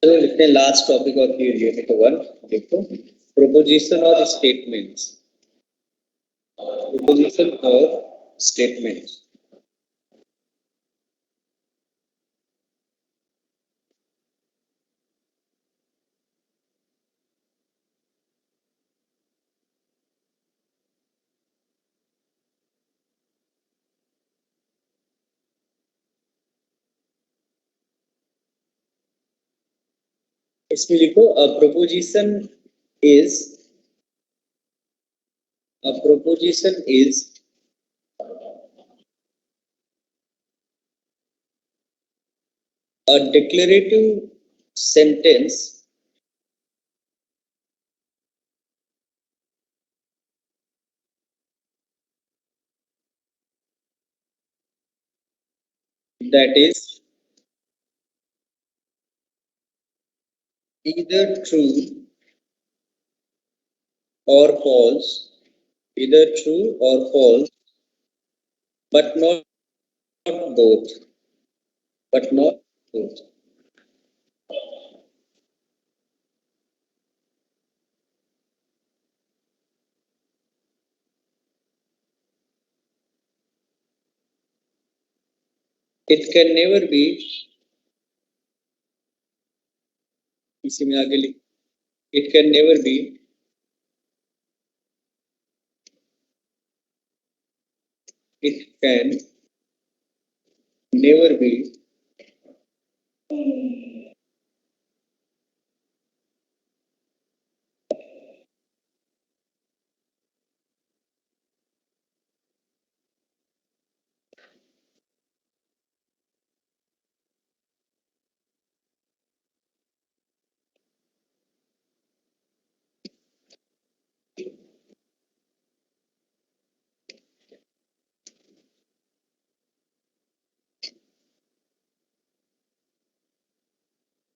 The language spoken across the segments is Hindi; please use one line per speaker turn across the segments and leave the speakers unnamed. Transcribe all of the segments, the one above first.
चलो लिखते हैं लास्ट टॉपिक ऑफ यूनिट 1। देखो, प्रोपोजिशन और स्टेटमेंट्स। प्रोपोजिशन और स्टेटमेंट्स। इसमें लिखो proposition is a declarative sentence that is either true or false, but not both. It can never be, इसी में आगे लिख, it can never be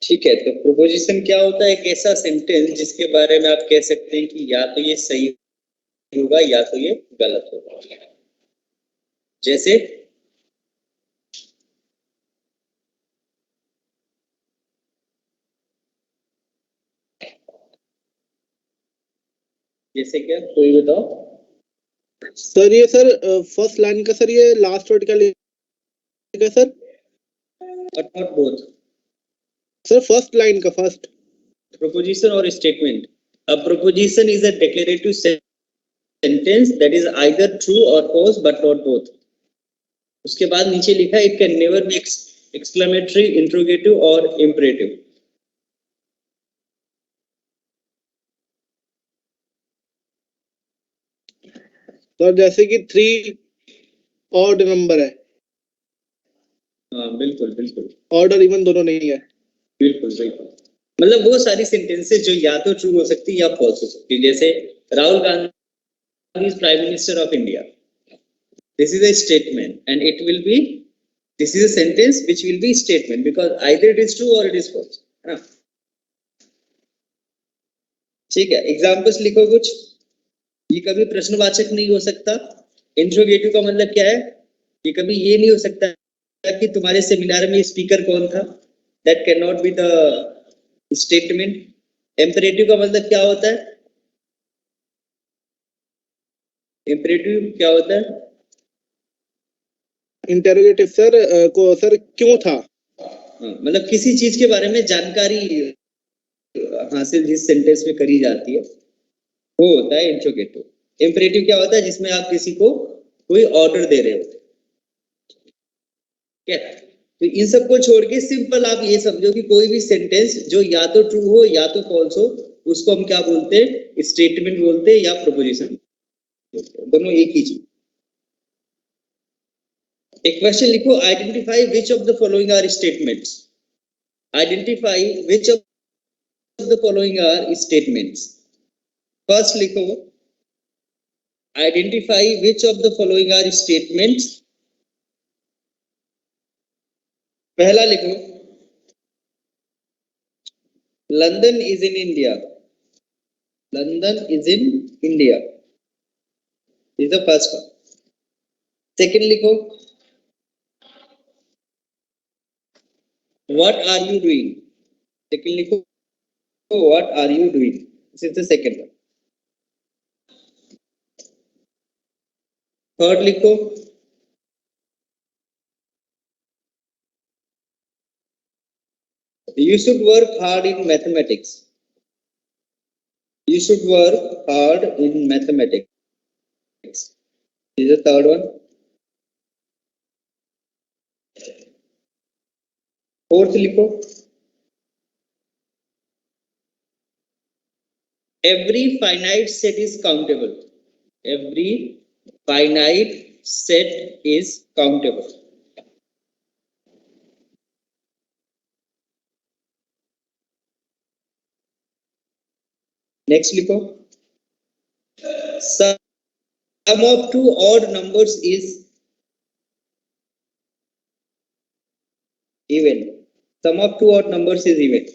ठीक है। तो प्रोपोजिशन क्या होता है? एक ऐसा सेंटेंस जिसके बारे में आप कह सकते हैं कि या तो ये सही होगा या तो ये गलत होगा। जैसे क्या, कोई बताओ
सर। ये सर फर्स्ट लाइन का सर, ये लास्ट वर्ड क्या लिखा sir?
But not both.
Sir first line का फर्स्ट
प्रोपोजिशन और statement. A proposition is a declarative sentence that is either true और फॉल्स बट नॉट बोथ। उसके बाद नीचे लिखा है it can never be exclamatory, interrogative और इंपरेटिव।
सर जैसे कि 3 ऑड नंबर है।
हाँ बिल्कुल बिल्कुल।
ऑर्डर इवन दोनों नहीं है।
बिल्कुल बिल्कुल। मतलब वो सारी सेंटेंसेस जो या तो ट्रू हो सकती है या फॉल्स हो सकती है। जैसे Rahul Gandhi is prime minister of India, this is a statement and it will be, this is a sentence which will be statement because either it is true और इट इज फॉल्स, है ना? ठीक है, एग्जांपल्स लिखो कुछ। ये कभी प्रश्नवाचक नहीं हो सकता। इंट्रोगेटिव का मतलब क्या है? ये कभी ये नहीं हो सकता कि तुम्हारे सेमिनार में स्पीकर कौन था, that can not be the statement. Imperative का मतलब क्या होता है? इंपरेटिव क्या होता है?
इंटरोगेटिव सर को सर क्यों था,
मतलब किसी चीज के बारे में जानकारी हासिल जिस सेंटेंस में करी जाती है वो होता है इंट्रोगेटिव। इंपरेटिव क्या होता है? जिसमें आप किसी को कोई ऑर्डर दे रहे होते। क्या? तो इन सबको छोड़ के सिंपल आप ये समझो कि कोई भी सेंटेंस जो या तो ट्रू हो या तो फॉल्स हो, उसको हम क्या बोलते हैं? स्टेटमेंट बोलते हैं या प्रोपोजिशन। दोनों एक ही चीज। एक क्वेश्चन लिखो, identify which of the following are statements. Identify which of the following are statements. First लिखो, identify which of the following are statements. पहला लिखो, London is in India. London is in India. This is the first one. Second लिखो. What are you doing? Second लिखो. What are you doing? This is the second one. Third लिखो. You should work hard in mathematics. You should work hard in mathematics. This is the third one. Fourth लिखो. Every finite set is countable. Every finite set is countable. Next लिखो. Sum of two odd numbers is even. Sum of two odd numbers is even.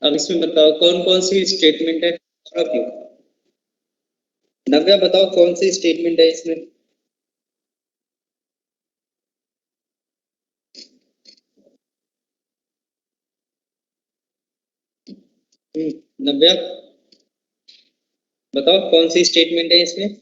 अब इसमें बताओ कौन कौन सी स्टेटमेंट है. नव्या बताओ कौन सी स्टेटमेंट है इसमें. नव्या बताओ कौन सी स्टेटमेंट है इसमें.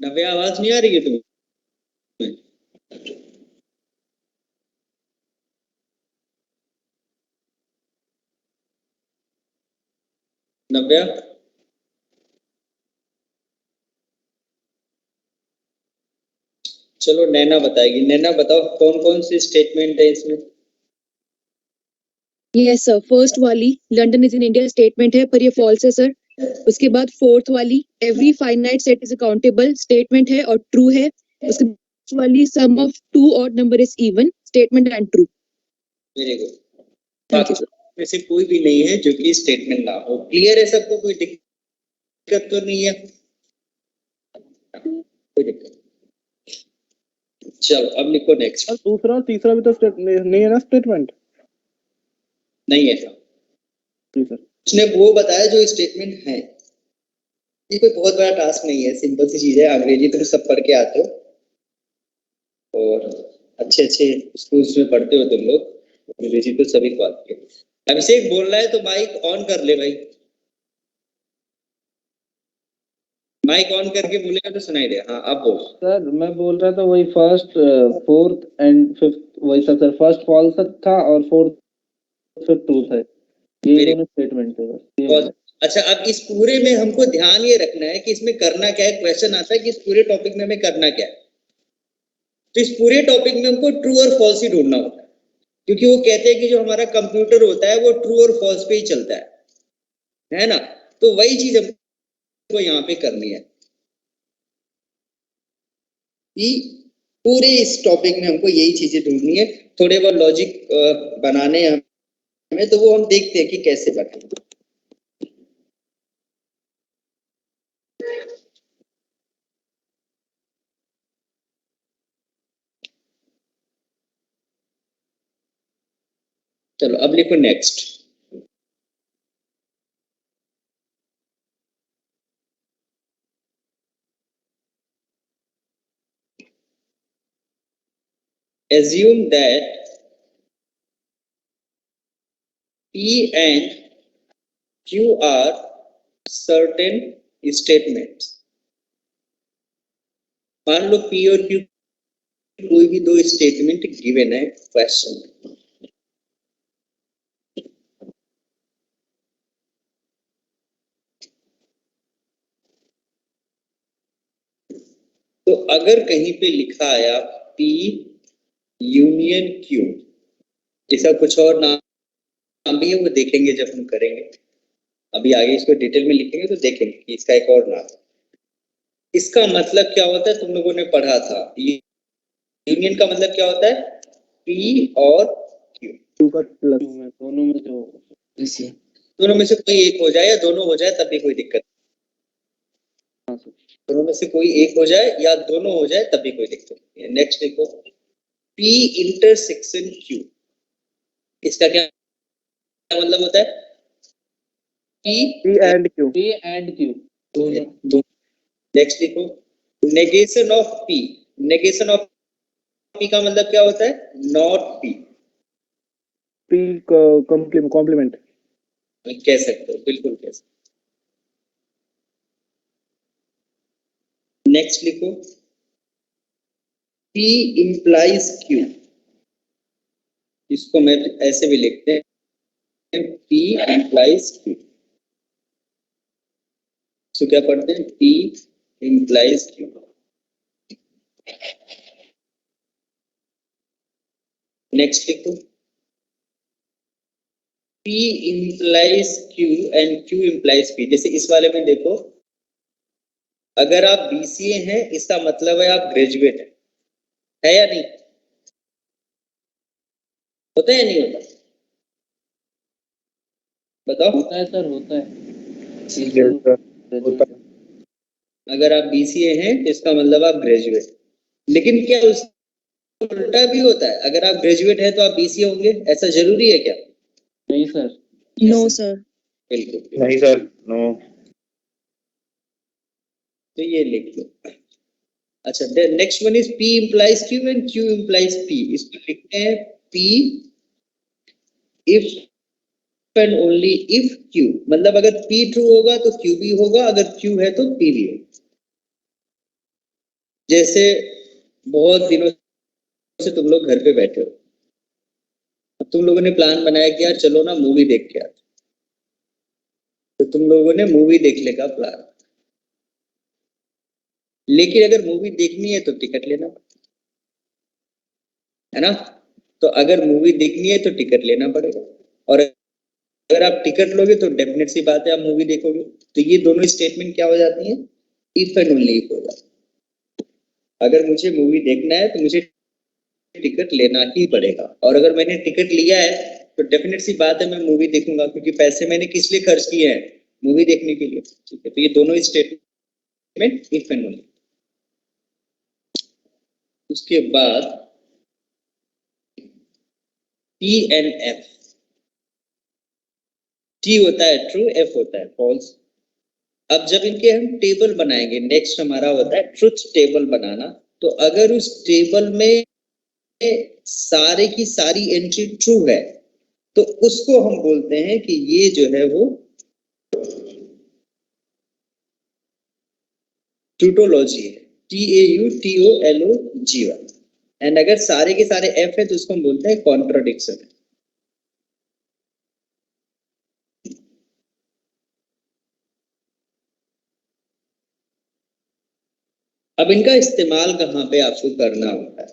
नव्या आवाज नहीं आ रही है तुम्हें. नव्या चलो नैना बताएगी. नैना बताओ कौन कौन सी स्टेटमेंट है इसमें.
Yes sir. फर्स्ट वाली London is in India statement है पर ये फॉल्स है सर. उसके बाद फोर्थ वाली every finite set is accountable statement है और ट्रू है. उसके बाद वाली sum of two odd number is even statement and true.
Very good.
Thank you sir.
में से कोई भी नहीं है जो कि स्टेटमेंट ना हो. क्लियर है सबको. कोई दिक्कत तो नहीं है. कोई दिक्कत. चलो अब लिखो नेक्स्ट.
दूसरा और तीसरा भी तो नहीं है ना स्टेटमेंट.
नहीं है
सर.
उसने वो बताया जो स्टेटमेंट है. ये कोई बहुत बड़ा टास्क नहीं है. सिंपल सी चीज है. अंग्रेजी तुम सब पढ़ के आते हो और अच्छे अच्छे स्कूल्स में पढ़ते हो तुम लोग. अंग्रेजी तो सभी को आती है. अभिषेक बोल रहा है तो माइक ऑन कर ले भाई. माइक ऑन करके बोलेगा तो सुनाई दे. हाँ अब बोल.
सर मैं बोल रहा था वही फर्स्ट फोर्थ एंड फिफ्थ वही सब सर. फर्स्ट फॉल्स था और फोर्थ फिर ट्रू था. ये दोनों स्टेटमेंट थे बस.
अच्छा अब इस पूरे में हमको ध्यान ये रखना है कि इसमें करना क्या है. क्वेश्चन आता है कि इस पूरे टॉपिक में हमें करना क्या है. तो इस पूरे टॉपिक में हमको ट्रू और फॉल्स ही ढूंढना होता है. क्योंकि वो कहते हैं कि जो हमारा कंप्यूटर होता है वो ट्रू और फॉल्स पे ही चलता है ना. तो वही चीज हमको यहाँ पे करनी है कि पूरे इस टॉपिक में हमको यही चीजें ढूंढनी है. थोड़े बहुत लॉजिक बनाने हैं हमें. तो वो हम देखते हैं कि कैसे बनाए. चलो अब लिखो next. assume that P and Q are certain statements. मान लो P और Q कोई भी दो स्टेटमेंट गिवन है क्वेश्चन में। तो अगर कहीं पे लिखा आया P यूनियन Q, इसका कुछ और नाम भी है, वो देखेंगे जब हम करेंगे, अभी आगे इसको डिटेल में लिखेंगे तो देखेंगे कि इसका एक और नाम है। इसका मतलब क्या होता है, तुम लोगों ने पढ़ा था, यूनियन का मतलब क्या होता है, P और Q,
दोनों में से हो,
दोनों में से कोई एक हो जाए या दोनों हो जाए तब भी कोई दिक्कत नहीं। दोनों में से कोई एक हो जाए या दोनों हो जाए तब भी कोई दिक्कत नहीं है। नेक्स्ट देखो, P इंटरसेक्शन Q, इसका क्या मतलब होता है,
P and Q.
P and Q
दोनों। नेक्स्ट देखो, negation of P, negation of P का मतलब क्या होता है, नॉट P,
P complement.
कह सकते हो, बिल्कुल कह सकते हो। नेक्स्ट लिखो, P implies Q, इसको मैं ऐसे भी लिखते हैं, P implies Q, तो क्या पढ़ते हैं, P implies Q। नेक्स्ट लिखो, P implies Q and Q implies P। जैसे इस वाले में देखो, अगर आप BCA हैं इसका मतलब है आप ग्रेजुएट है या नहीं, होता है या नहीं होता, बताओ।
होता है सर, होता है।
अगर आप BCA हैं तो इसका मतलब आप ग्रेजुएट, लेकिन क्या उस उल्टा भी होता है, अगर आप ग्रेजुएट हैं तो आप BCA होंगे, ऐसा जरूरी है क्या?
नहीं सर।
No sir.
बिल्कुल
नहीं सर, नो।
तो ये लिख लो। अच्छा, next one is P implies Q and Q implies P। इसको लिखते हैं P if and only if Q, मतलब अगर P ट्रू होगा तो Q भी होगा, अगर Q है तो P भी होगा। जैसे बहुत दिनों से तुम लोग घर पे बैठे हो, अब तुम लोगों ने प्लान बनाया कि यार चलो ना मूवी देख के आते, तो तुम लोगों ने मूवी देखने का प्लान, लेकिन अगर मूवी देखनी है तो टिकट लेना पड़ता है ना। तो अगर मूवी देखनी है तो टिकट लेना पड़ेगा, और अगर आप टिकट लोगे तो डेफिनेट सी बात है आप मूवी देखोगे। तो ये दोनों स्टेटमेंट क्या हो जाती हैं, इफ एंड ओनली इफ हो जाती है। अगर मुझे मूवी देखना है तो मुझे टिकट लेना ही पड़ेगा, और अगर मैंने टिकट लिया है तो डेफिनेट सी बात है मैं मूवी देखूंगा, क्योंकि पैसे मैंने किस लिए खर्च किए हैं, मूवी देखने के लिए। ठीक है, तो ये दोनों स्टेटमेंट इफ एंड ओनली। उसके बाद T एंड F, T होता है ट्रू, F होता है फॉल्स। अब जब इनके हम टेबल बनाएंगे, नेक्स्ट हमारा होता है ट्रुथ टेबल बनाना। तो अगर उस टेबल में सारे की सारी एंट्री ट्रू है तो उसको हम बोलते हैं कि ये जो है वो ट्यूटोलॉजी है, TAUTOLOGY। एंड अगर सारे के सारे F है तो उसको हम बोलते हैं कॉन्ट्राडिक्शन है। अब इनका इस्तेमाल कहाँ पे आपको करना होता है,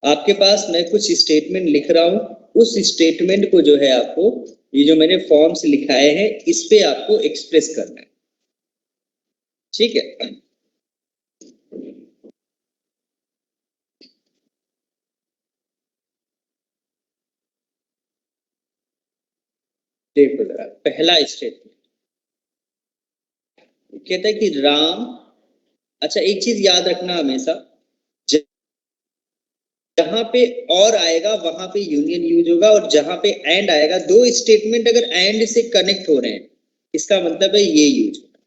आपके पास मैं कुछ स्टेटमेंट लिख रहा हूं, उस स्टेटमेंट को जो है आपको ये जो मैंने फॉर्म्स लिखाए हैं इस पे आपको एक्सप्रेस करना है। ठीक है, देखो जरा पहला स्टेटमेंट कहता है कि राम, अच्छा एक चीज याद रखना हमेशा, जहां पे और आएगा वहां पे यूनियन यूज होगा, और जहां पे एंड आएगा, दो स्टेटमेंट अगर एंड से कनेक्ट हो रहे हैं इसका मतलब है ये यूज होगा।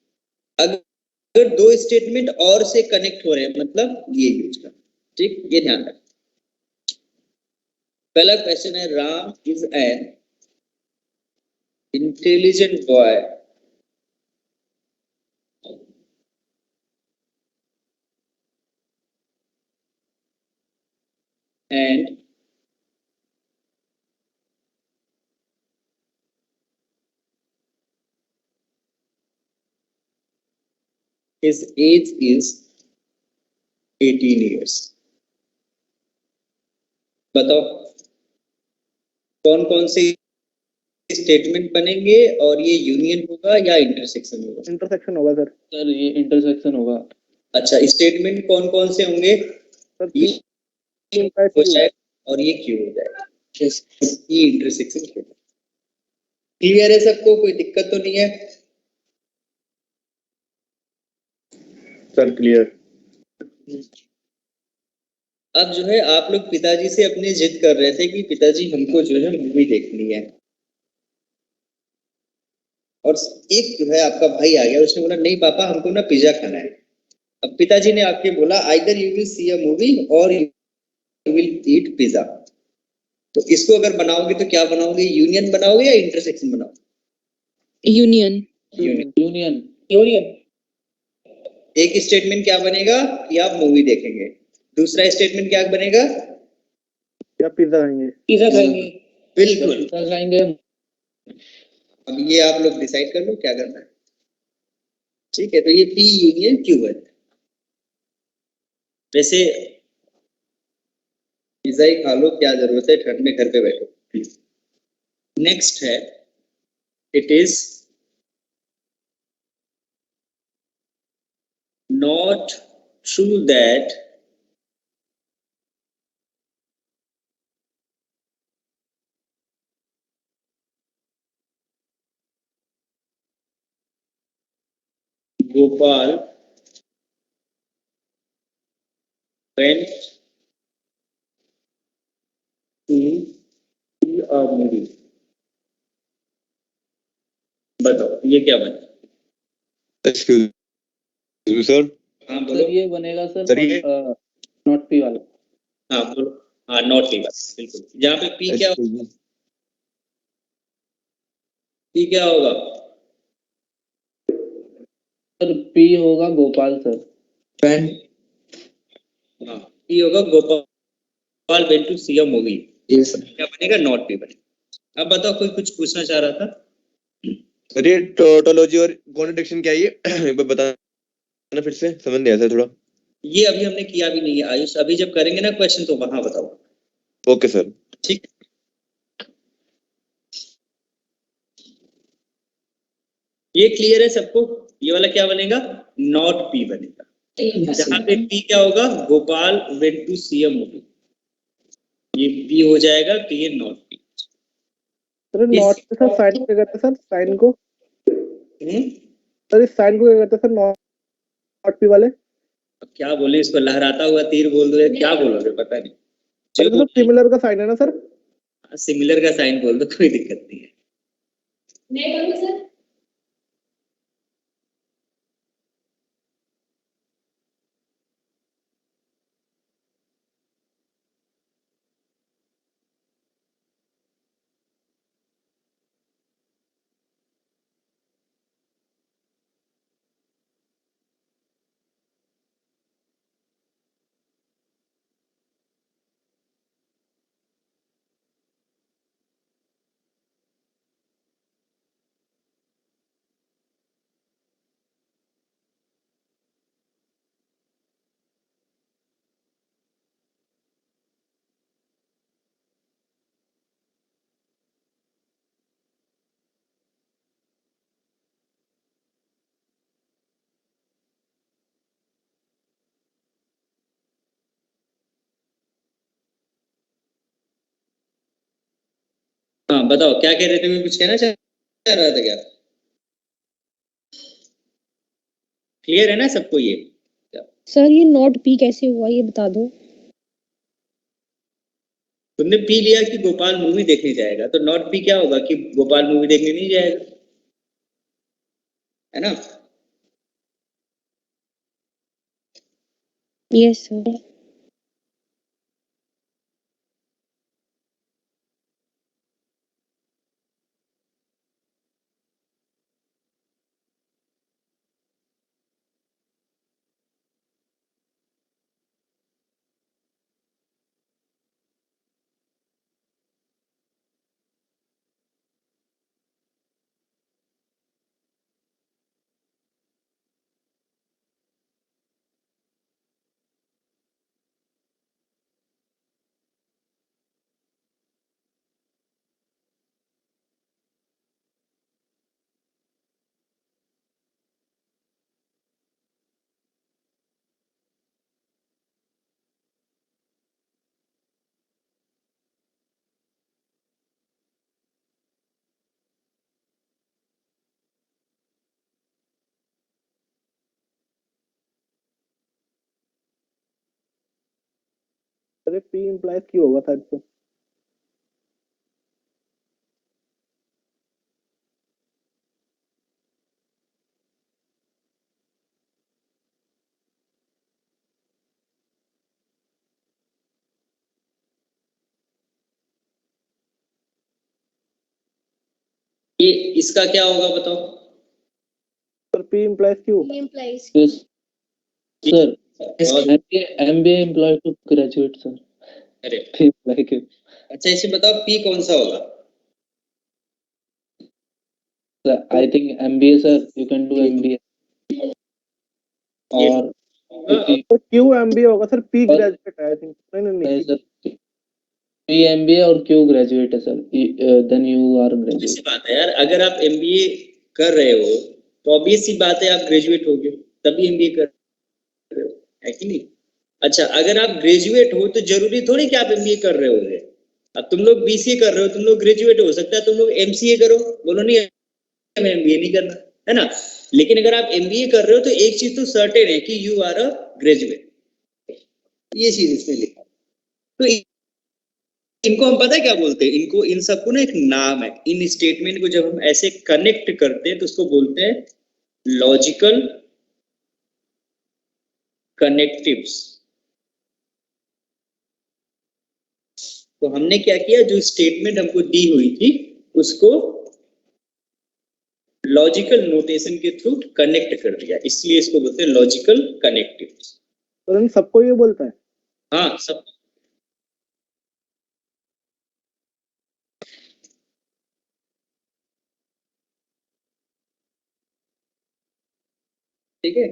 अगर दो स्टेटमेंट और से कनेक्ट हो रहे हैं मतलब ये यूज करना। ठीक, ये ध्यान रखें। पहला क्वेश्चन है, Ram is an intelligent boy and his age is 18 years. बताओ कौन कौन से स्टेटमेंट बनेंगे और ये यूनियन होगा या इंटरसेक्शन होगा?
इंटरसेक्शन होगा सर।
सर ये इंटरसेक्शन होगा।
अच्छा, स्टेटमेंट कौन कौन से होंगे?
सर
ये
P
हो जाए और ये क्यों हो जाएगा, ये इंटरसेक्शन होगा। क्लियर है सबको, कोई दिक्कत तो नहीं है?
Sir clear.
अब जो है आप लोग पिताजी से अपनी जिद कर रहे थे कि पिताजी हमको जो है मूवी देखनी है, और एक जो है आपका भाई आ गया, उसने बोला नहीं पापा हमको ना पिज्जा खाना है। अब पिताजी ने आपके बोला either you will see a movie और यू विल ईट पिज्जा। तो इसको अगर बनाओगे तो क्या बनाओगे, यूनियन बनाओगे या इंटरसेक्शन बनाओगे?
यूनियन।
यूनियन।
यूनियन। एक स्टेटमेंट क्या बनेगा कि आप मूवी देखेंगे, दूसरा स्टेटमेंट क्या बनेगा?
या पिज्जा खाएंगे।
पिज्जा खाएंगे। बिल्कुल।
पिज्जा खाएंगे।
अब ये आप लोग डिसाइड कर लो क्या करना है। ठीक है, तो ये पी यूनियन क्यू है। वैसे पिज्जा ही खा लो, क्या जरूरत है ठंड में घर पे बैठो। नेक्स्ट है, it is not true that Gopal went to see a movie. बताओ ये क्या बना?
Excuse me sir.
हाँ
सर
बोलो।
ये बनेगा सर
सर ये
नॉट पी वाला।
हाँ बोलो। हाँ नॉट पी बात, बिल्कुल। जहाँ पे पी क्या, पी क्या होगा?
सर पी होगा गोपाल सर।
हाँ पी होगा Gopal went to see a movie। क्या बनेगा? नॉट पी बनेगा। अब बताओ कोई कुछ पूछना चाह रहा था?
सर ये टोटोलॉजी और कॉन्ट्रडिक्शन क्या है ये एक बार बताना फिर से, समझ नहीं आया सर थोड़ा।
ये अभी हमने किया भी नहीं है आयुष, अभी जब करेंगे ना क्वेश्चन तो वहां बताओ।
Okay sir.
ठीक, ये क्लियर है सबको? ये वाला क्या बनेगा? नॉट पी बनेगा। जहां पे पी क्या होगा? Gopal went to see a movie, ये पी हो जाएगा तो ये नॉट पी।
सर नॉट पे सर साइन क्या करते सर, साइन को सर, इस साइन को क्या करते सर नॉट पी वाले?
अब क्या बोले इसको, लहराता हुआ तीर बोल दो या क्या बोलोगे पता नहीं।
सर तो सिमिलर का साइन है ना सर?
सिमिलर का साइन बोल दो, कोई दिक्कत नहीं है।
मैं करूँ सर?
हाँ बताओ क्या कह रहे थे, मैं कुछ कहना चाह रहा था क्या? क्लियर है ना सबको ये?
सर ये नॉट पी कैसे हुआ ये बता दो।
तुमने पी लिया कि गोपाल मूवी देखने जाएगा, तो नॉट पी क्या होगा कि गोपाल मूवी देखने नहीं जाएगा, है ना?
Yes sir.
अरे P implies Q होगा शायद से।
ये इसका क्या होगा बताओ?
Sir P implies Q।
Yes, sir.
और
MBA employed to graduate, sir.
अरे
Think like it.
अच्छा, इसे बताओ P कौन सा होगा?
Sir, I think MBA, sir. You can do MBA.
ये
और if you,
तो Q MBA होगा सर, P
और-
graduate है आई थिंक। नहीं
नहीं sir. P MBA और Q graduate है sir. Then you are graduate.
ऐसी बात है यार, अगर आप MBA कर रहे हो तो ऑब्वियस सी बात है आप ग्रेजुएट होगे, तभी MBA कर रहे हो, है कि नहीं? अच्छा, अगर आप ग्रेजुएट हो तो जरूरी थोड़ी कि आप MBA कर रहे होगे। अब तुम लोग BCA कर रहे हो, तुम लोग ग्रेजुएट हो सकता है तुम लोग MCA करो, बोलो नहीं हमें MBA नहीं करना, है ना? लेकिन अगर आप MBA कर रहे हो तो एक चीज तो सर्टेन है कि यू आर अ ग्रेजुएट, ये चीज इसमें लिखा। तो इनको हम पता है क्या बोलते हैं? इनको, इन सबको ना एक नाम है। इन स्टेटमेंट को जब हम ऐसे कनेक्ट करते हैं तो उसको बोलते हैं लॉजिकल कनेक्टिव्स। तो हमने क्या किया, जो स्टेटमेंट हमको दी हुई थी उसको लॉजिकल नोटेशन के थ्रू कनेक्ट कर दिया, इसलिए इसको बोलते हैं लॉजिकल कनेक्टिव्स।
सर इन सबको ये बोलता है।
हाँ, सब ठीक है,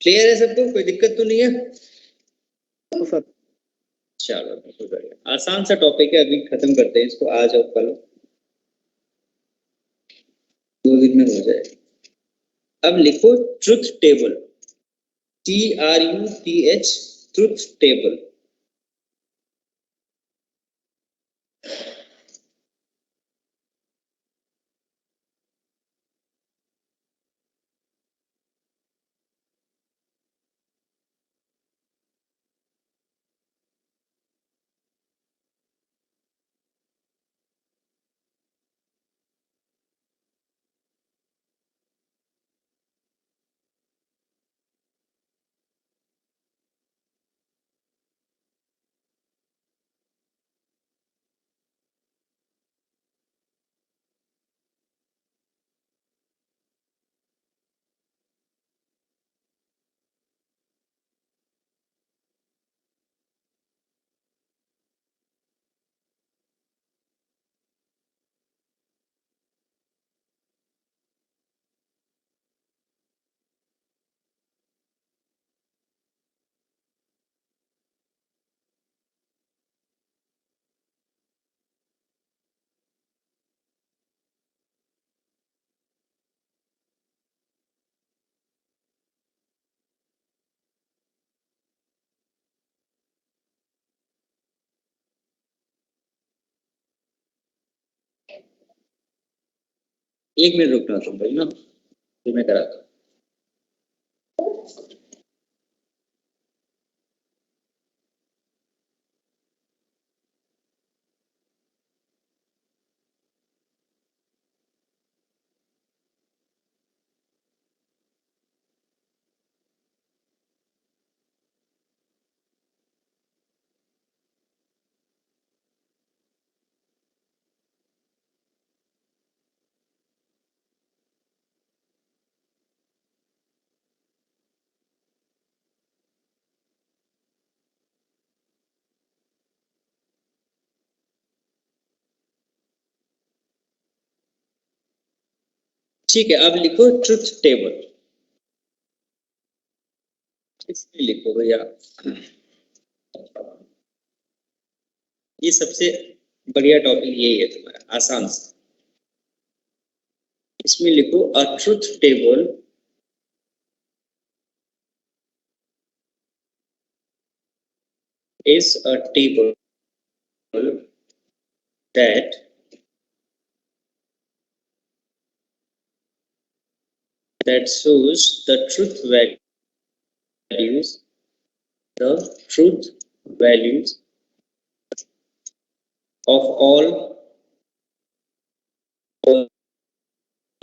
क्लियर है सबको, कोई दिक्कत तो नहीं है?
तो सर
चलो बहुत बढ़िया, आसान सा टॉपिक है, अभी खत्म करते हैं इसको, आज और कल 2 दिन में हो जाए। अब लिखो truth table, TRUTH, truth table. एक मिनट रुकना तुम भाई ना, फिर मैं कराता हूँ। ठीक है, अब लिखो ट्रुथ टेबल। इसमें लिखो भैया, ये सबसे बढ़िया टॉपिक यही है तुम्हारा, आसान सा। इसमें लिखो a truth table is a table that shows the truth values the truth values of all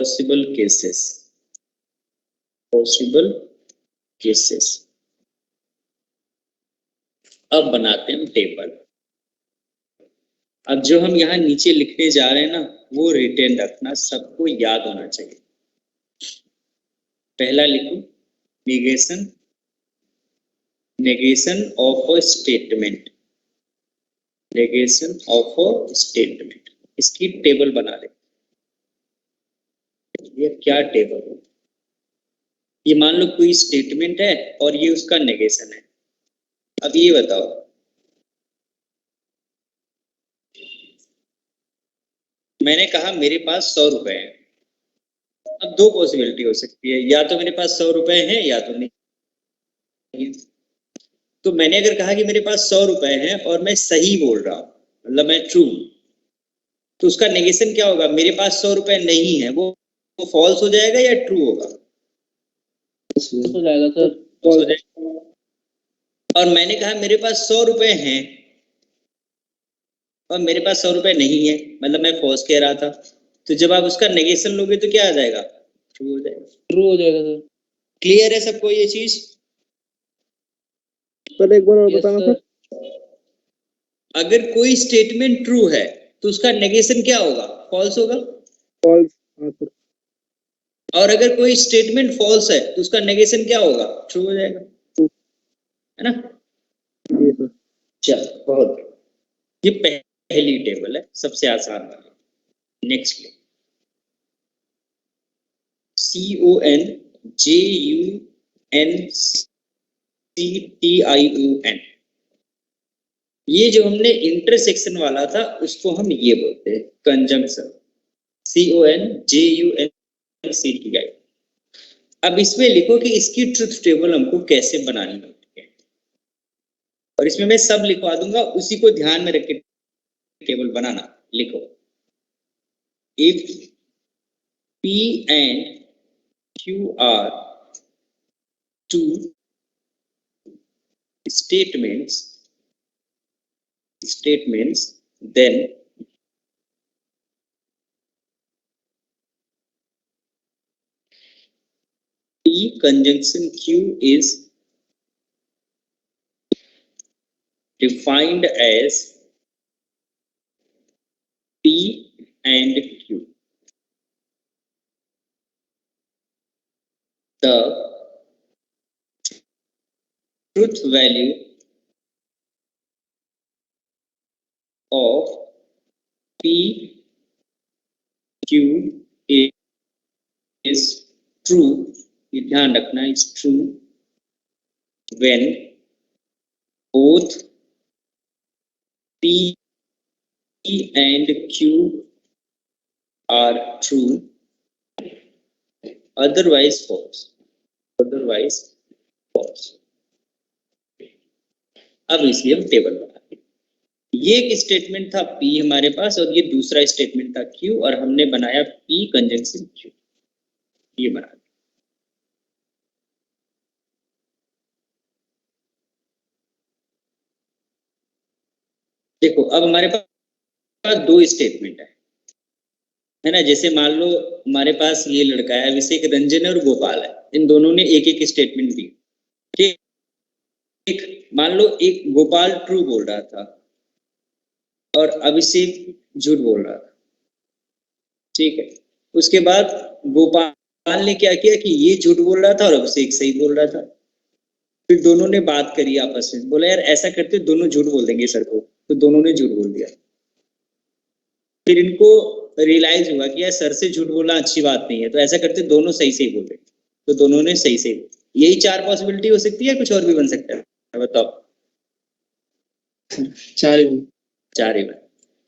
possible cases. अब बनाते हैं टेबल। अब जो हम यहाँ नीचे लिखने जा रहे हैं ना, वो रिटेन रखना, सबको याद होना चाहिए। पहला लिखो नेगेशन ऑफ अ स्टेटमेंट। इसकी टेबल बना ले। ये क्या टेबल है? ये मान लो कोई स्टेटमेंट है और ये उसका नेगेशन है। अब ये बताओ, मैंने कहा मेरे पास 100 रुपए हैं। अब दो पॉसिबिलिटी हो सकती है, या तो मेरे पास 100 रुपए हैं या तो नहीं। तो मैंने अगर कहा कि मेरे पास 100 रुपए हैं और मैं सही बोल रहा हूँ, मतलब मैं ट्रू, तो उसका नेगेशन क्या होगा? मेरे पास 100 रुपए नहीं है, वो फॉल्स हो जाएगा या ट्रू होगा?
हो जाएगा सर।
false हो जाएगा। और मैंने कहा मेरे पास 100 रुपए हैं और मेरे पास 100 रुपए नहीं है, मतलब मैं फॉल्स कह रहा था। तो जब आप उसका नेगेशन लोगे तो क्या आ जाएगा? ट्रू हो जाएगा।
ट्रू हो जाएगा सर।
क्लियर है सबको ये चीज?
सर एक बार और
Yes,
बताना
sir.
सर।
अगर कोई स्टेटमेंट ट्रू है तो उसका नेगेशन क्या होगा? फॉल्स होगा।
फॉल्स। हाँ सर।
और अगर कोई स्टेटमेंट फॉल्स है तो उसका नेगेशन क्या होगा? ट्रू हो जाएगा, है ना?
जी सर।
चल बहुत, ये पहली टेबल है, सबसे आसान वाली। नेक्स्ट CONJUNCTION, ये जो हमने इंटरसेक्शन वाला था उसको हम ये बोलते हैं कंजंक्शन। CONJUNCTI। अब इसमें लिखो कि इसकी ट्रुथ टेबल हमको कैसे बनानी है, और इसमें मैं सब लिखवा दूंगा, उसी को ध्यान में रख के टेबल बनाना। लिखो, if P and Q are two statements, then P conjunction Q is defined as P and Q. The truth value of P Q is true, ये ध्यान रखना, is true when both P and Q are true, otherwise false. अब इसलिए हम टेबल बनाते हैं। ये एक स्टेटमेंट था P हमारे पास और ये दूसरा स्टेटमेंट था Q, और हमने बनाया P कंजंक्शन Q, ये बना। देखो अब हमारे पास दो स्टेटमेंट है ना। जैसे मान लो हमारे पास ये लड़का है अभिषेक, रंजन और गोपाल है, इन दोनों ने एक एक स्टेटमेंट दी। ठीक, मान लो एक गोपाल ट्रू बोल रहा था और अभिषेक झूठ बोल रहा था। ठीक है, उसके बाद गोपाल ने क्या किया कि ये झूठ बोल रहा था और अभिषेक सही बोल रहा था। फिर दोनों ने बात करी आपस में, बोला यार ऐसा करते दोनों झूठ बोल देंगे सर को, तो दोनों ने झूठ बोल दिया। फिर इनको रियलाइज हुआ कि यार सर से झूठ बोलना अच्छी बात नहीं है, तो ऐसा करते दोनों सही सही बोल रहे, तो दोनों ने सही सही बोला। यही चार पॉसिबिलिटी हो सकती है, कुछ और भी बन सकता है, बताओ। चार ही बन।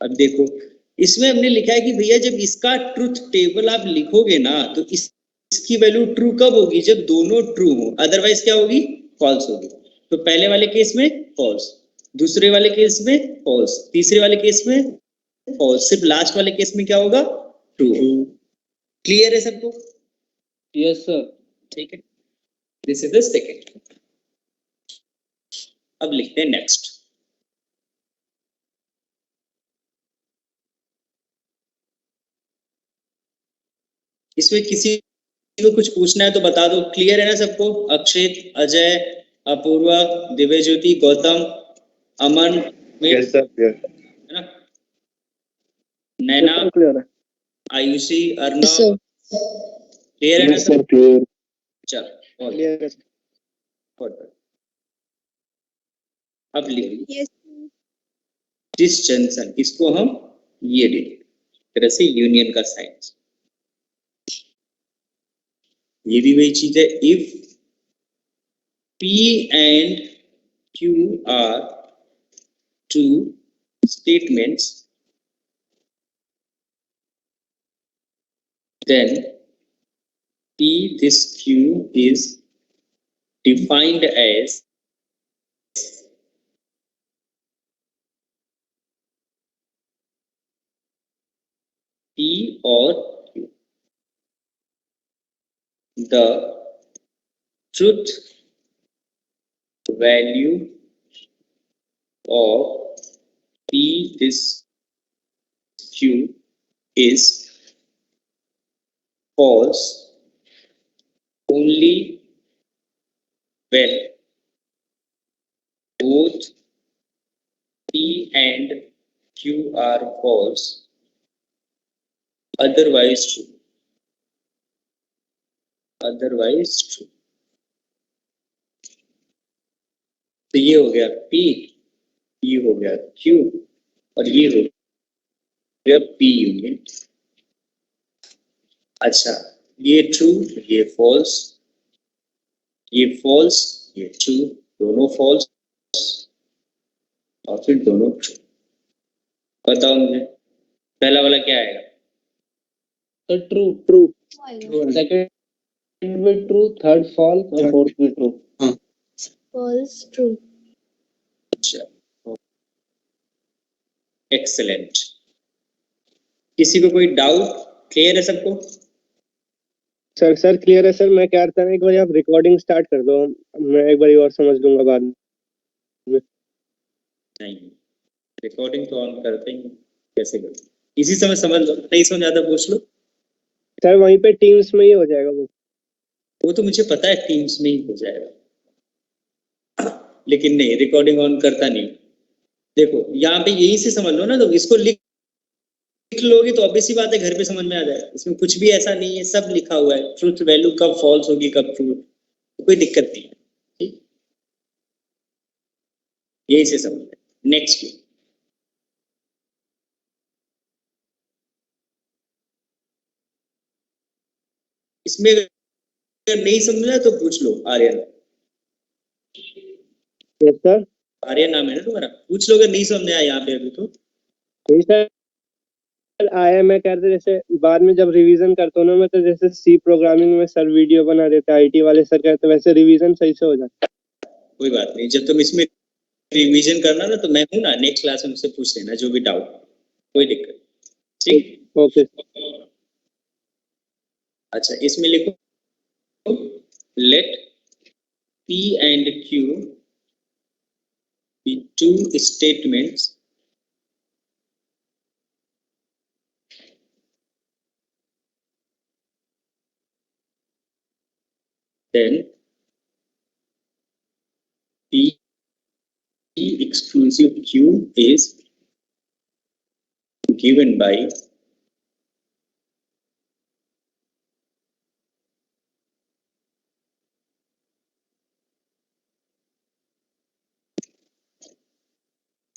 अब देखो इसमें हमने लिखा है कि भैया जब इसका ट्रुथ टेबल आप लिखोगे ना, तो इसकी वैल्यू ट्रू कब होगी? जब दोनों ट्रू हो, अदरवाइज क्या होगी? फॉल्स होगी। तो पहले वाले केस में फॉल्स, दूसरे वाले केस में फॉल्स, तीसरे वाले केस में फॉल्स, सिर्फ लास्ट वाले केस में क्या होगा? ट्रू। क्लियर है सबको?
Yes sir.
ठीक है, दिस इज द सेकंड। अब लिखते हैं नेक्स्ट। इसमें किसी को कुछ पूछना है तो बता दो। क्लियर है ना सबको? अक्षित, अजय, अपूर्वा, दिव्यज्योति, गौतम, अमन,
यस सर,
है ना, नैना,
क्लियर है
Ayushi,
Yes,
Arnav,
sir.
Clear है ना सब?
क्लियर
चलो
क्लियर है
अब लिखिए
Yes.
डिसजंक्शन, इसको हम ये लिखेंगे तरह से यूनियन का साइन। ये भी वही चीज है। If P and Q are two statements, then P this Q is defined as P or Q. The truth value of P this Q is false only when both P and Q are false, otherwise true. Otherwise true. तो ये हो गया P, ये हो गया Q और ये हो गया P यूनियन। अच्छा, ये ट्रू, ये फॉल्स, ये फॉल्स, ये ट्रू, दोनों फॉल्स और फिर दोनों ट्रू। बताओ मुझे पहला वाला क्या आएगा?
तो ट्रू,
ट्रू
सेकंड भी ट्रू, थर्ड फॉल्स और फोर्थ भी ट्रू।
False. True.
अच्छा, एक्सेलेंट। किसी को कोई डाउट? क्लियर है सबको?
सर क्लियर है सर। मैं कह रहा था ना, एक बार आप रिकॉर्डिंग स्टार्ट कर दो, मैं एक बार और समझ लूंगा बाद में।
नहीं, रिकॉर्डिंग तो ऑन करते ही, कैसे करते? इसी समय समझ लो, नहीं समझ आता पूछ लो।
सर वहीं पे टीम्स में ही हो जाएगा
वो तो मुझे पता है टीम्स में ही हो जाएगा, लेकिन नहीं, रिकॉर्डिंग ऑन करता नहीं। देखो यहाँ पे यही से समझ लो ना, तो इसको लिख लोगे तो ऑब्वियस ही बात है घर पे समझ में आ जाएगा। इसमें कुछ भी ऐसा नहीं है, सब लिखा हुआ है। ट्रूथ वैल्यू कब फॉल्स होगी कब ट्रू, कोई दिक्कत नहीं है। ठीक, यही से समझ। नेक्स्ट, इसमें अगर नहीं समझना तो पूछ लो आर्यन।
Yes sir.
आर्यन नाम है ना तुम्हारा? पूछ लो अगर नहीं समझा यहाँ पे अभी तो।
नहीं सर आया, मैं कह रहा था जैसे बाद में जब रिवीजन करता हूँ ना मैं, तो जैसे सी प्रोग्रामिंग में सर वीडियो बना देते हैं आईटी वाले सर, कहते वैसे रिवीजन सही से हो जाता है।
कोई बात नहीं, जब तुम इसमें रिवीजन करना ना तो मैं हूं ना, नेक्स्ट क्लास में मुझसे पूछ लेना जो भी डाउट, कोई दिक्कत। ठीक,
ओके।
अच्छा इसमें लिखो late P and Q be two statements then P exclusive Q is given by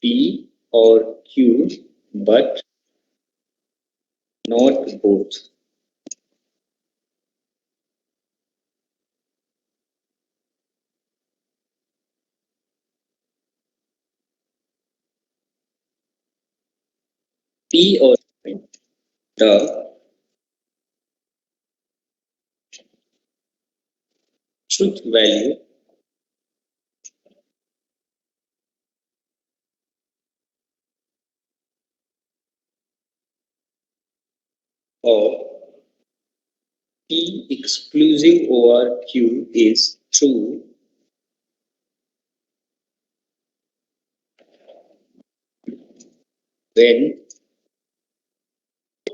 P or Q but not both. P or the truth value of P exclusive over Q is true when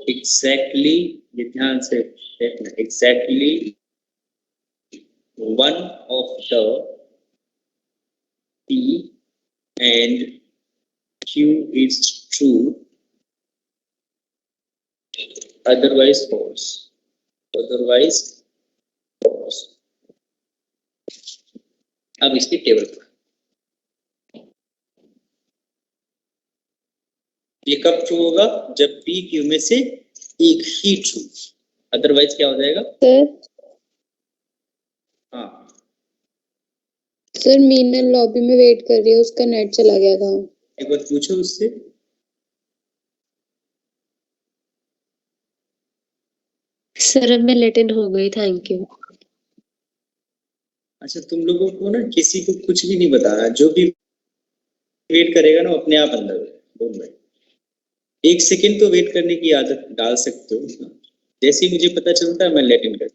exactly, ये ध्यान से देखना, exactly one of the P and Q is true, otherwise false. Otherwise false. अब इसकी टेबल पर ये कब ट्रू होगा? जब P Q में से एक ही ट्रू, अदरवाइज क्या हो जाएगा?
सर
हाँ
सर मीनल लॉबी में वेट कर रही है, उसका नेट चला गया था।
एक बार पूछो उससे।
सर अब मैं लेट इन हो गई, थैंक यू।
अच्छा, तुम लोगों को ना किसी को कुछ भी नहीं बताना, जो भी वेट करेगा ना अपने आप अंदर बोल रहे, 1 सेकंड तो वेट करने की आदत डाल सकते हो। जैसे ही मुझे पता चलता है मैं लेट इन कर,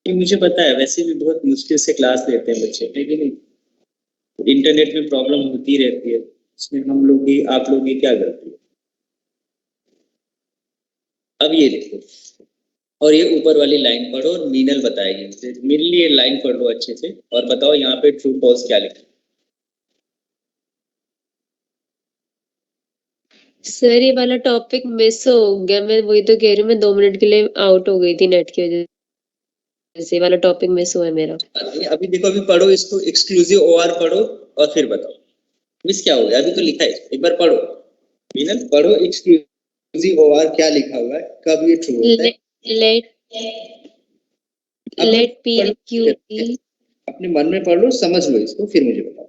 मुझे पता है वैसे भी बहुत मुश्किल से क्लास लेते हैं बच्चे, लेकिन इंटरनेट में प्रॉब्लम होती रहती है, इसमें हम लोग की आप लोग की क्या गलती है। अब ये देखो, और ये ऊपर वाली लाइन पढ़ो और मीनल बताएगी मुझे। मेरे लिए लाइन पढ़ लो अच्छे से और बताओ यहाँ पे ट्रू फॉल्स क्या लिखा।
सर ये वाला टॉपिक मिस हो गया, मैं वही तो कह रही हूँ, मैं 2 मिनट के लिए आउट हो गई थी नेट की वजह से, वाला टॉपिक मिस हुआ है मेरा।
अभी देखो, अभी पढ़ो इसको, एक्सक्लूसिव ओआर पढ़ो और फिर बताओ मिस क्या हो गया। अभी तो लिखा है, एक बार पढ़ो मीनल, पढ़ो एक्सक्लूसिव ओआर क्या लिखा हुआ है, कब ये ट्रू होता है।
Let P and Q be,
अपने मन में पढ़ लो, समझ लो इसको, फिर मुझे बताओ।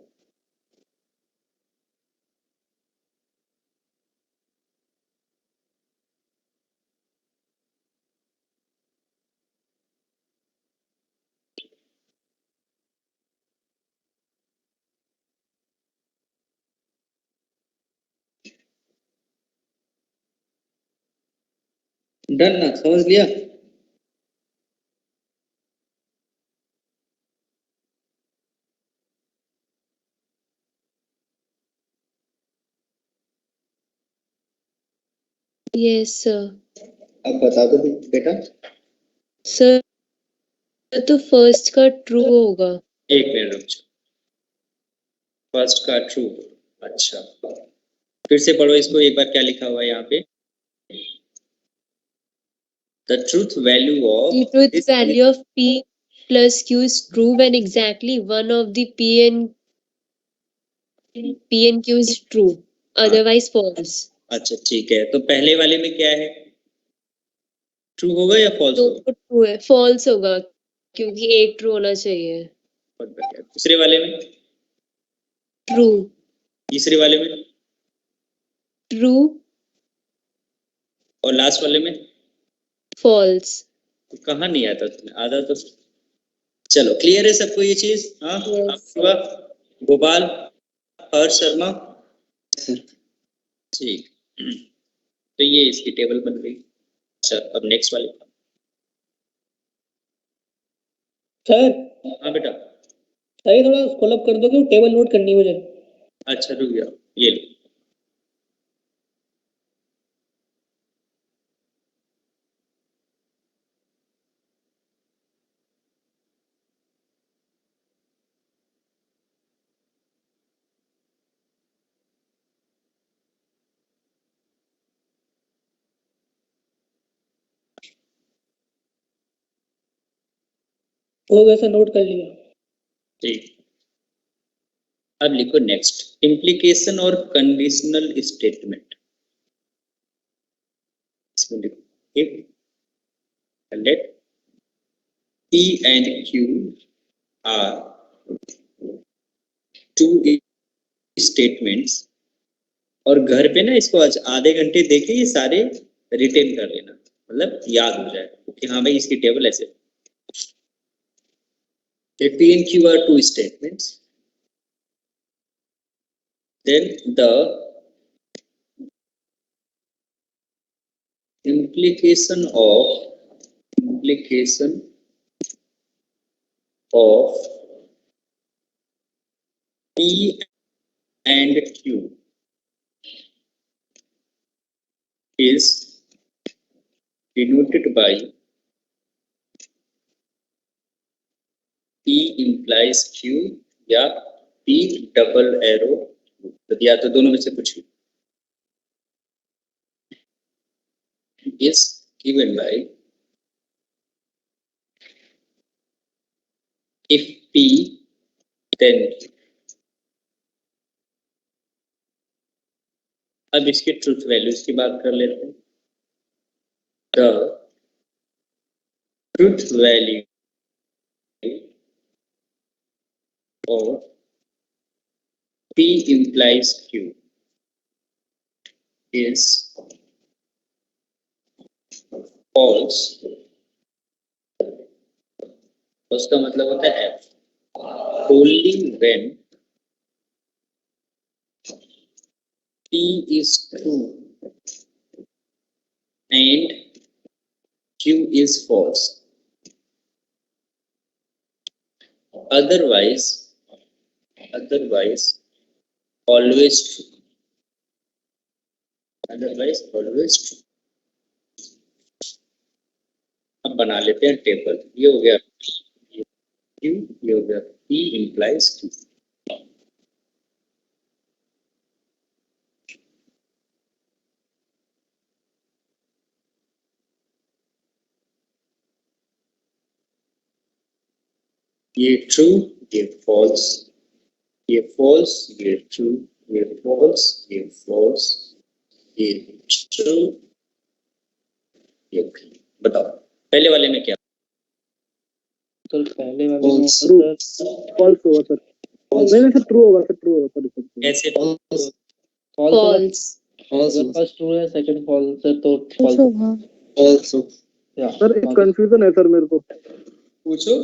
डन ना, समझ लिया?
Yes sir.
अब बता दो बेटा।
सर तो फर्स्ट का ट्रू होगा।
एक मिनट रुक जाओ, फर्स्ट का ट्रू, अच्छा फिर से पढ़ो इसको एक बार, क्या लिखा हुआ है यहाँ पे। The truth value of
The truth
this
value of P plus Q is true when exactly one of the P and Q is true, otherwise false.
अच्छा ठीक है, तो पहले वाले में क्या है, ट्रू होगा या फॉल्स
तो
होगा?
ट्रू है, फॉल्स होगा क्योंकि एक ट्रू होना चाहिए।
बहुत बढ़िया। दूसरे वाले में
ट्रू।
तीसरे वाले में
ट्रू।
और लास्ट वाले में
फॉल्स।
तो कहाँ नहीं आता तुम्हें, आधा तो। चलो क्लियर है सबको ये चीज? हाँ
Yes.
गोपाल, हर्ष शर्मा, ठीक। तो ये इसकी टेबल बन गई। अच्छा अब नेक्स्ट वाले।
सर
हाँ बेटा।
सर थोड़ा स्क्रॉल अप कर दो कि टेबल नोट करनी है मुझे।
अच्छा रुक जाओ, ये लो।
हो गया सर, नोट कर लिया।
ठीक, अब लिखो नेक्स्ट, इम्प्लीकेशन और कंडीशनल स्टेटमेंट। इसमें लिखो if late P and Q are two statements, और घर पे ना इसको आज आधे घंटे देके ये सारे रिटेन कर लेना, मतलब याद हो जाए कि हाँ भाई इसकी टेबल ऐसे। P and Q are two statements, then the implication of P and Q is denoted by P implies Q या P double arrow या तो दोनों में से कुछ भी is given by if P then Q. अब इसके ट्रुथ वैल्यूज की बात कर लेते हैं। The truth value of P implies Q is false। उसका मतलब होता है F only when P is true and Q is false. Otherwise always true. Otherwise always true. अब बना लेते हैं टेबल। ये हो गया Q, ये हो गया P implies Q। ये ट्रू, ये फॉल्स, ये फॉल्स, ये ट्रू, ये फॉल्स, ये फॉल्स, ये ट्रू, ये ट्रू। बताओ पहले वाले में क्या?
सर पहले वाले में
ट्रू फॉल्स होगा सर। नहीं सर ट्रू होगा सर, ट्रू होगा सर।
कैसे?
False
false.
फर्स्ट ट्रू है, सेकंड फॉल्स है तो फॉल्स।
फॉल्स।
या
सर एक कंफ्यूजन है सर मेरे को।
पूछो।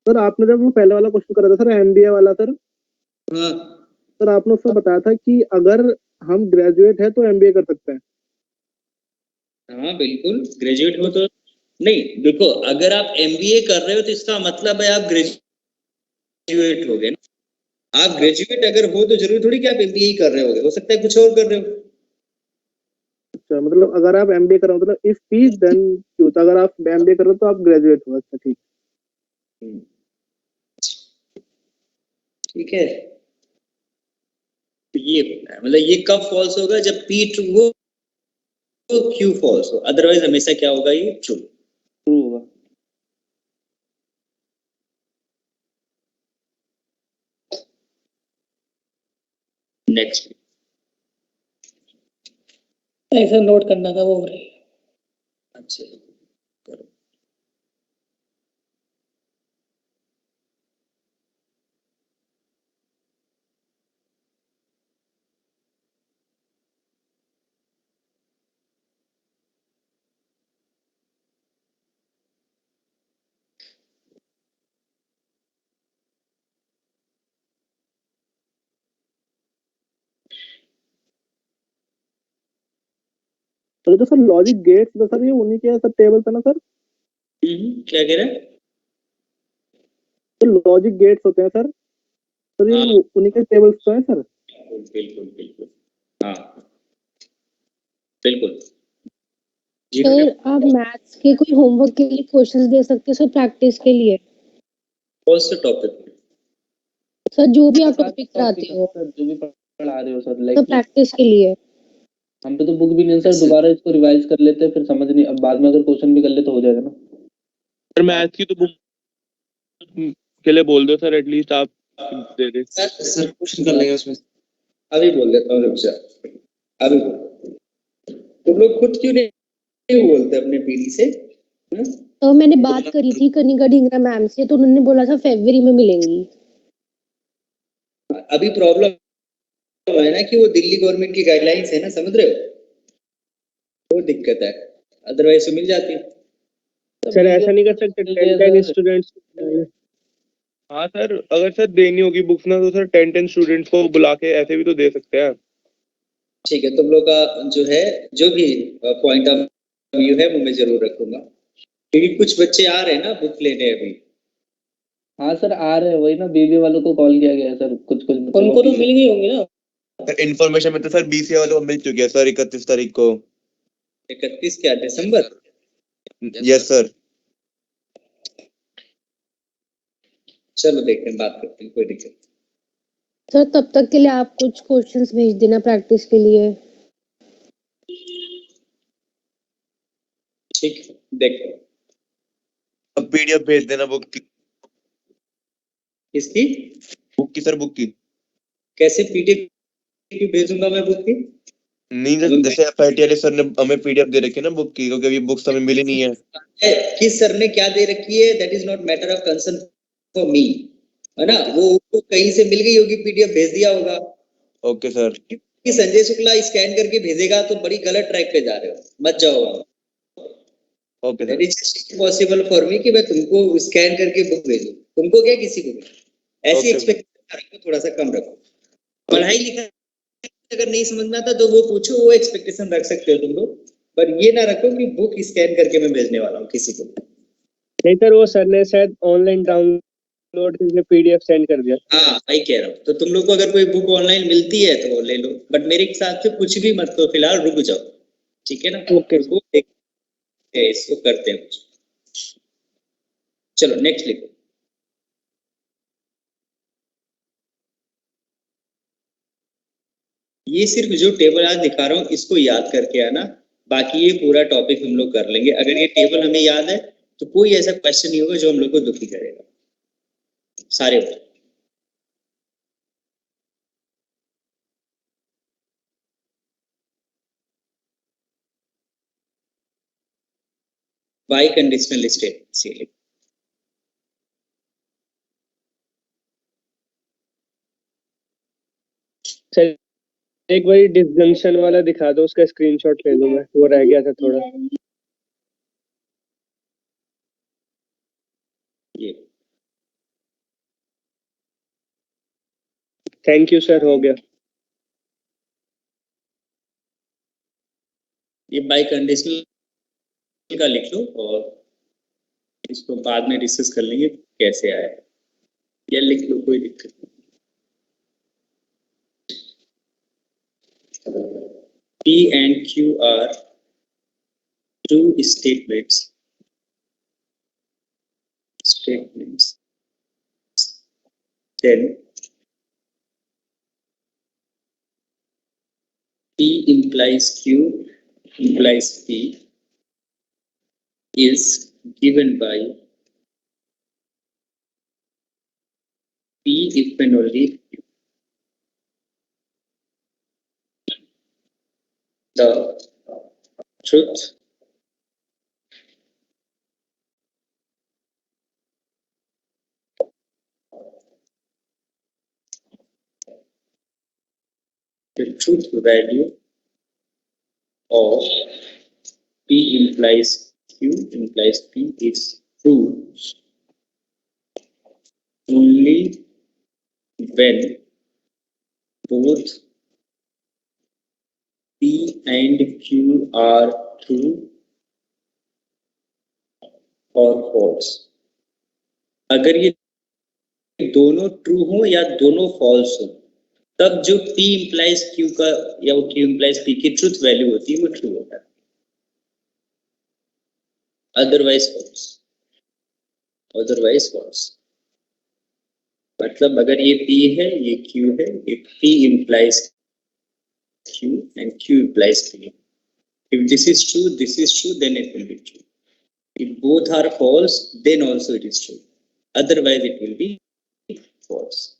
सर आपने जब वो पहले वाला क्वेश्चन करा था सर एमबीए वाला सर,
हाँ
सर आपने उसमें बताया था कि अगर हम ग्रेजुएट है तो एमबीए कर सकते हैं।
हाँ बिल्कुल, ग्रेजुएट हो तो नहीं। देखो अगर आप एमबीए कर रहे हो तो इसका मतलब है आप ग्रेजुएट हो गए ना। आप ग्रेजुएट अगर हो तो जरूरी थोड़ी कि आप एमबीए ही कर रहे होगे, हो सकता है कुछ और कर रहे हो।
अच्छा मतलब अगर आप एमबीए कर रहे हो मतलब इफ पी देन क्यू, तो अगर आप एमबीए कर रहे हो तो आप ग्रेजुएट हो। अच्छा ठीक
है, तो ये होता है मतलब ये कब फॉल्स होगा? जब पी ट्रू हो तो क्यू फॉल्स हो, अदरवाइज हमेशा क्या होगा? ये ट्रू
होगा।
नेक्स्ट
ऐसा नोट करना था वो हो रही है।
अच्छा करो।
तो सर लॉजिक गेट्स तो सर ये उन्हीं के सर टेबल था ना सर।
क्या कह रहे हैं?
तो लॉजिक गेट्स होते हैं सर, सर ये
हाँ।
उन्हीं के टेबल्स तो है सर।
बिल्कुल बिल्कुल हाँ बिल्कुल।
सर आप मैथ्स के कोई होमवर्क के लिए क्वेश्चंस दे सकते हो सर प्रैक्टिस के लिए?
कौन सा टॉपिक?
सर जो भी आप टॉपिक कराते हो,
सर जो भी पढ़ा रहे हो सर,
तो
लाइक
प्रैक्टिस के लिए।
हम पे तो बुक भी नहीं सर, दोबारा इसको रिवाइज कर लेते हैं, फिर समझ नहीं, अब बाद में अगर क्वेश्चन भी कर ले तो हो जाएगा ना
सर। मैथ्स की तो बुक के लिए बोल दो सर, एटलीस्ट आप दे दे।
सर क्वेश्चन कर लेंगे उसमें। अभी बोल देता हूँ, रुक जा। अभी तुम लोग खुद क्यों नहीं बोलते अपने पीडी से?
तो मैंने बात करी थी कनिका ढींगरा मैम से, तो उन्होंने बोला था फरवरी में मिलेंगी।
अभी प्रॉब्लम है ना कि वो दिल्ली गवर्नमेंट की गाइडलाइंस है ना, समझ रहे हो? वो दिक्कत है, अदरवाइज तो मिल जाती।
सर ऐसा नहीं कर सकते 10 स्टूडेंट्स?
हाँ सर, अगर सर देनी होगी बुक्स ना तो सर 10 स्टूडेंट्स को बुला के ऐसे भी तो दे सकते हैं।
ठीक है, तुम लोग का जो है जो भी पॉइंट ऑफ व्यू है वो मैं जरूर रखूंगा, क्योंकि कुछ बच्चे आ रहे हैं ना बुक लेने अभी।
हाँ सर आ रहे हैं, वही ना बीबी वालों को कॉल किया गया है सर, कुछ
उनको तो मिल गई होंगी ना।
सर इन्फॉर्मेशन में तो सर बीसीए वालों को मिल चुकी है सर 31 तारीख को।
31 क्या दिसंबर?
Yes sir.
चलो देखते हैं, बात करते हैं, कोई दिक्कत नहीं।
सर तब तक के लिए आप कुछ क्वेश्चंस भेज देना प्रैक्टिस के लिए।
ठीक है, देखो
अब पीडीएफ भेज देना बुक की।
इसकी
बुक की सर, बुक की।
कैसे पीडीएफ की भेजूंगा मैं बुक की?
नहीं सर, जैसे एफआईटीआर सर ने हमें पीडीएफ दे रखी है ना बुक की, क्योंकि अभी बुक्स हमें मिली नहीं है।
किस सर ने क्या दे रखी है, that is not matter of concern for me, है ना। वो कहीं से मिल गई होगी, पीडीएफ भेज दिया होगा।
Okay sir.
कि संजय शुक्ला स्कैन करके भेजेगा तो बड़ी गलत ट्रैक पे जा रहे हो, मत जाओ।
Okay
that
sir.
Is possible for me कि मैं तुमको स्कैन करके बुक भेजूं, तुमको क्या किसी को भी। ऐसी
Okay.
एक्सपेक्टेशन रखो, थोड़ा सा कम रखो। पढ़ाई लिखाई अगर नहीं समझ में आता तो वो पूछो, वो एक्सपेक्टेशन रख सकते हो तुम लोग, पर ये ना रखो कि बुक स्कैन करके मैं भेजने वाला हूँ किसी को।
नहीं सर, वो सर ने शायद ऑनलाइन डाउनलोड करके पीडीएफ सेंड कर दिया।
हाँ वही कह रहा हूँ, तो तुम लोग को अगर कोई बुक ऑनलाइन मिलती है तो वो ले लो, बट मेरे हिसाब से कुछ भी मत करो, फिलहाल रुक जाओ, ठीक है ना।
Okay.
रुको, देखते हैं, इसको करते हैं कुछ। चलो नेक्स्ट लिखो। ये सिर्फ जो टेबल आज दिखा रहा हूँ इसको याद करके आना, बाकी ये पूरा टॉपिक हम लोग कर लेंगे। अगर ये टेबल हमें याद है तो कोई ऐसा क्वेश्चन नहीं होगा जो हम लोग को दुखी करेगा, सारे होगा। By conditional statement.
सर एक बार डिसजंक्शन वाला दिखा दो, उसका स्क्रीनशॉट ले लूं मैं, वो रह गया था थोड़ा।
ये
थैंक यू सर, हो गया।
ये बाई कंडीशनल का लिख लो और इसको बाद में डिस्कस कर लेंगे कैसे आया है, या लिख लो, कोई दिक्कत नहीं। P and Q are true statements. Then P implies Q implies P is given by P if and only Q. The truth value of P implies Q implies P is true only when both P and Q are true or false. अगर ये दोनों ट्रू हो या दोनों फॉल्स हो, तब जो P implies Q का या वो Q implies P की ट्रूथ वैल्यू होती है वो ट्रू होता है, अदरवाइज फॉल्स। मतलब अगर ये P है, ये Q है, ये P implies Q and Q implies P. If this is true, then it will be true. If both are false, then also it is true. Otherwise, it will be false.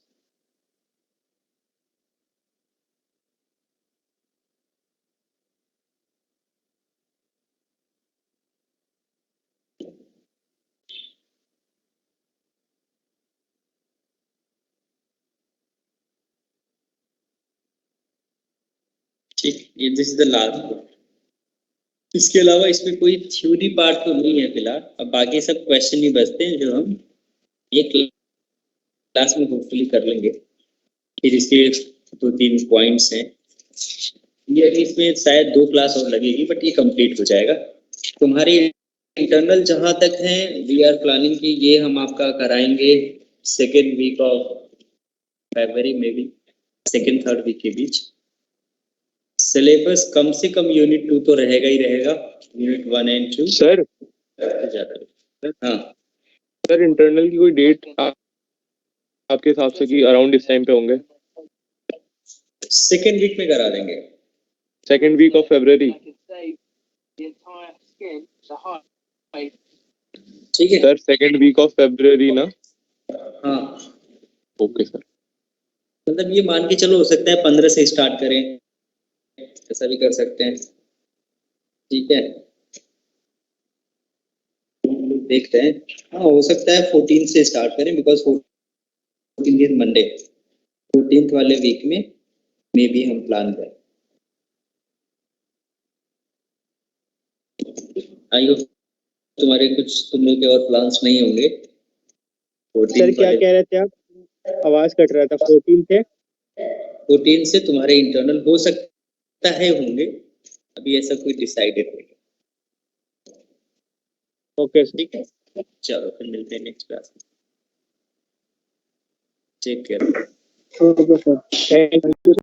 ठीक, ये दिस इज द लास्ट। इसके अलावा इसमें कोई थ्योरी पार्ट तो नहीं है फिलहाल। अब बाकी सब क्वेश्चन ही बचते हैं जो हम एक क्लास में होपफुली कर लेंगे। फिर इसके 2-3 पॉइंट्स हैं, ये इसमें शायद 2 क्लास और लगेगी, बट ये कंप्लीट हो जाएगा। तुम्हारे इंटरनल जहां तक है, वी आर प्लानिंग कि ये हम आपका कराएंगे 2nd वीक ऑफ फरवरी में भी। सेकेंड थर्ड वीक के बीच। सिलेबस कम से कम यूनिट 2 तो रहेगा ही रहेगा, यूनिट 1 एंड 2
सर
ज्यादा। हाँ
सर इंटरनल की कोई डेट आपके हिसाब से कि अराउंड इस टाइम पे होंगे?
सेकेंड वीक में करा देंगे।
Second week of February?
ठीक है
sir second week of February ना?
हाँ,
ओके सर।
मतलब ये मान के चलो, हो सकता है 15 से स्टार्ट करें, ऐसा भी कर सकते हैं। ठीक है, देखते हैं। हाँ, हो सकता है 14 से स्टार्ट करें, बिकॉज 14 मंडे, 14th वाले वीक में मे भी हम प्लान करें। आई होप तुम्हारे कुछ तुम लोग के और प्लान्स नहीं होंगे।
सर क्या कह रहे थे आप? आवाज कट रहा था। 14 थे?
14 से तुम्हारे इंटरनल हो सकता है होंगे, अभी ऐसा कोई डिसाइडेड नहीं।
ओके
ठीक है, चलो फिर मिलते हैं नेक्स्ट क्लास में। Take care.
Sir, thank you.